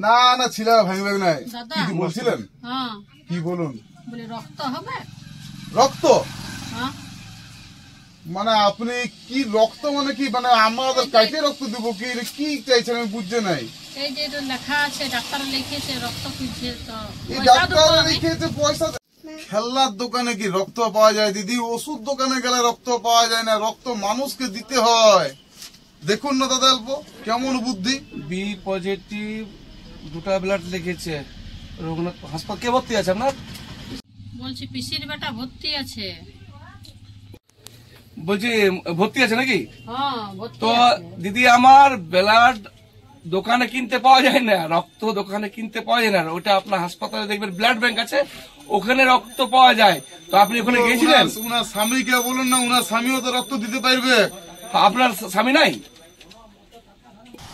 না না ছিল ভাঙবে নাই কি বলছিলেন কি বলুন রক্ত হবে রক্ত মানে আপনি কি রক্ত মানে কি মানে আমাদের কাইতে রক্ত দিব কি কি চাইছেন আমি বুঝতে নাই এই যে লেখা আছে ডাক্তার লিখেছে রক্ত খুঁজছে তো এই ডাক্তার লিখেছে পয়সা খেলনার দোকানে কি রক্ত পাওয়া যায় দিদি ওষুধ দোকানে গেলে রক্ত পাওয়া যায় না রক্ত মানুষকে দিতে হয় দেখুন না দাদা অল্প কেমন বুদ্ধি বি পজিটিভ দুটা ব্লাড লিখেছে রঘুনাথ হাসপাতাল কে ভর্তি আছে আপনার বলছি পিসির বেটা ভর্তি আছে বলছি ভর্তি আছে নাকি হ্যাঁ ভর্তি তো দিদি আমার ব্লাড দোকানে কিনতে পাওয়া যায় না রক্ত দোকানে কিনতে পাওয়া যায় না ওটা আপনার হাসপাতালে দেখবেন ব্লাড ব্যাংক আছে ওখানে রক্ত পাওয়া যায় তো আপনি ওখানে গিয়েছিলেন উনার স্বামীকে বলুন না উনার স্বামীও তো রক্ত দিতে পারবে আপনার স্বামী নাই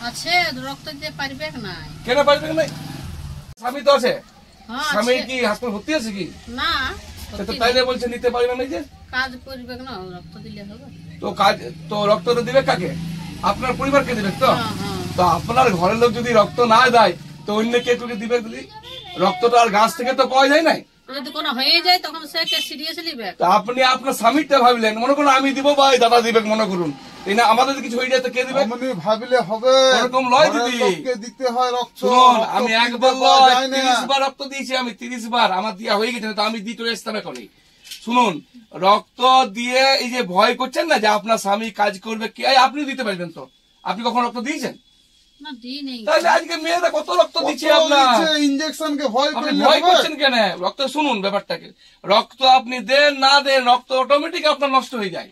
আছে রক্ত দিতে পারবে না কেন পারবে না স্বামী তো আছে স্বামী কি হাসপাতাল ভর্তি আছে কি না তো তাইলে বলছে নিতে পারবে না যে কাজ করবে না রক্ত দিলে হবে তো কাজ তো রক্ত দিবে কাকে আপনার পরিবারকে দিবে তো তো আপনার ঘরের লোক যদি রক্ত না দেয় তো অন্য কে তোকে দিবে দিদি রক্তটা আর গাছ থেকে তো পাওয়া যায় না যদি কোনো হয়ে যায় তখন সে কে সিরিয়াসলি নেবে তো আপনি আপনার স্বামীটা ভাবলেন মনে করুন আমি দিব বা দাদা দিবে মনে করুন এই না আমাদের কিছু হয়ে যায় তো কে দিবে আপনি ভাবলে হবে এরকম লয় দিদি লোককে দিতে হয় রক্ত শুনুন আমি একবার লয় 30 বার রক্ত দিয়েছি আমি 30 বার আমার দিয়া হয়ে গেছে তো আমি দিতে আসতাম এখনই শুনুন রক্ত দিয়ে এই যে ভয় করছেন না যে আপনার স্বামী কাজ করবে কি আপনি দিতে পারবেন তো আপনি কখন রক্ত দিয়েছেন তাহলে আজকে মেয়েরা কত রক্ত দিচ্ছে আপনার ইনজেকশনকে ভয় করছেন কেন রক্ত শুনুন ব্যাপারটাকে রক্ত আপনি দেন না দেন রক্ত অটোমেটিক আপনার নষ্ট হয়ে যায়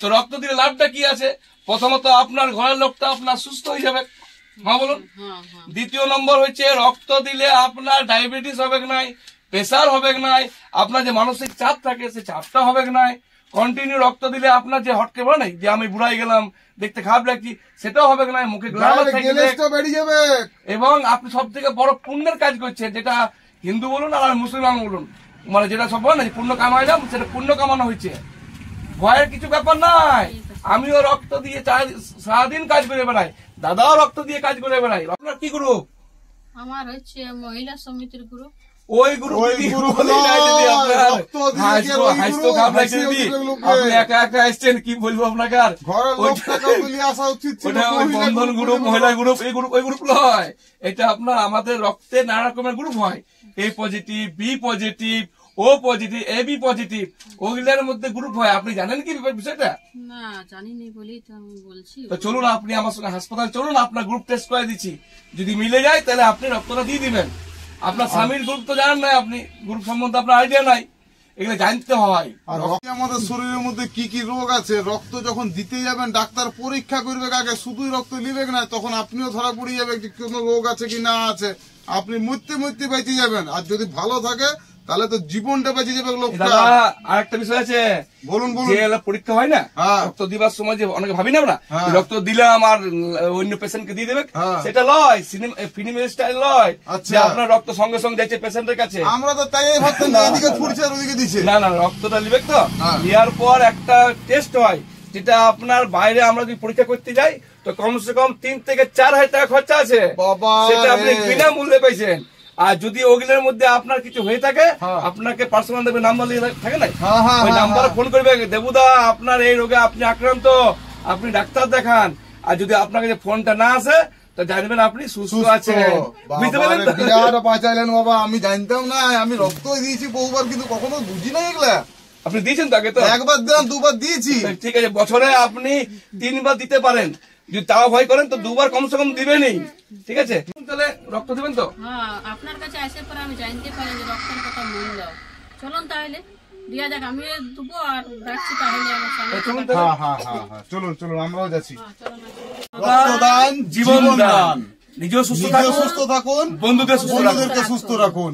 তো রক্ত দিলে লাভটা কি আছে প্রথমত আপনার ঘরের লোকটা আপনার সুস্থ হয়ে যাবে হ্যাঁ বলুন দ্বিতীয় নম্বর হচ্ছে রক্ত দিলে আপনার ডায়াবেটিস হবে নাই প্রেসার হবে নাই আপনার যে মানসিক চাপ থাকে সে চাপটা হবে নাই কন্টিনিউ রক্ত দিলে আপনার যে হটকে বলে নাই যে আমি বুড়াই গেলাম দেখতে খারাপ লাগছি সেটাও হবে না মুখে যাবে এবং আপনি সব থেকে বড় পুণ্যের কাজ করছেন যেটা হিন্দু বলুন আর মুসলমান বলুন মানে যেটা সব বলে না পুণ্য কামাইলাম সেটা পুণ্য কামানো হয়েছে ভয়ের কিছু ব্যাপার নাই আমিও রক্ত দিয়ে সারাদিন কাজ করে বেড়াই দাদাও রক্ত দিয়ে কাজ করে বেড়াই আপনার কি গ্রুপ আমার হচ্ছে মহিলা সমিতির গ্রুপ ওই গ্রুপ আপনি একা একা আসছেন কি বলবো আপনাকে আর বন্ধন গ্রুপ মহিলা গ্রুপ এই গ্রুপ ওই গ্রুপ নয় এটা আপনার আমাদের রক্তে নানা রকমের গ্রুপ হয় A positive B positive O positive AB positive ওগুলোর মধ্যে গ্রুপ হয় আপনি জানেন কি বিষয়টা না জানিনি বলেই তো আমি বলছি তো চলুন আপনি আমার সঙ্গে হাসপাতাল চলুন আপনার গ্রুপ টেস্ট করে দিচ্ছি যদি মিলে যায় তাহলে আপনি রক্তটা দিয়ে দিবেন আপনার স্বামীর গ্রুপ তো জানেন না আপনি গ্রুপ সম্বন্ধে আপনার আইডিয়া নাই এগুলো জানতে হয় আর আমাদের শরীরের মধ্যে কি কি রোগ আছে রক্ত যখন দিতে যাবেন ডাক্তার পরীক্ষা করবে আগে শুধুই রক্ত নিবে না তখন আপনিও ধরা পড়ে যাবে যে কোনো রোগ আছে কি না আছে আপনি মরতে বেঁচে যাবেন আর যদি ভালো থাকে তাহলে তো জীবনটা বেঁচে যাবে লোকটা আর একটা বিষয় আছে বলুন পরীক্ষা হয় না রক্ত দিবার সময় যে অনেকে ভাবি না আমরা রক্ত দিলাম আর অন্য পেশেন্টকে দিয়ে দেবে সেটা লয় ফিল্ম স্টাইল লয় যে আপনার রক্ত সঙ্গে সঙ্গে যাচ্ছে পেশেন্টের কাছে আমরা তো তাই ভাবতাম এদিকে ফুটছে আর ওদিকে দিচ্ছে না না রক্তটা নিবে তো নেওয়ার পর একটা টেস্ট হয় যেটা আপনার বাইরে আমরা যদি পরীক্ষা করতে যাই তো কমসে কম 3 থেকে 4 হাজার টাকা খরচা আছে সেটা আপনি বিনামূল্যে পাইছেন আর যদি ওগুলোর মধ্যে আপনার কিছু হয়ে থাকে আপনাকে পার্সোনাল দেবে নাম্বার থাকে না ওই নাম্বারে ফোন করবে দেবুদা আপনার এই রোগে আপনি আক্রান্ত আপনি ডাক্তার দেখান আর যদি আপনার কাছে ফোনটা না আসে তো জানবেন আপনি সুস্থ আছেন বুঝতে পারলেন বাঁচাইলেন বাবা আমি জানতাম না আমি রক্ত দিয়েছি বহুবার কিন্তু কখনো বুঝি না এগুলা আপনি দিয়েছেন তাকে তো একবার দিলাম দুবার দিয়েছি ঠিক আছে বছরে আপনি 3 বার দিতে পারেন যদি তাও ভয় করেন তো 2 বার কমসে কম দিবেনই ঠিক আছে তাহলে রক্ত দিবেন তো আপনার কাছে আসে পরে আমি জানতে পারি যে রক্তের কত মূল্য চলুন তাহলে দিয়া যাক আমি দেবো আর রাখছি তাহলে আমার সঙ্গে চলুন আমরাও যাচ্ছি রক্তদান জীবনদান নিজেও সুস্থ থাকুন বন্ধুদেরকে সুস্থ রাখুন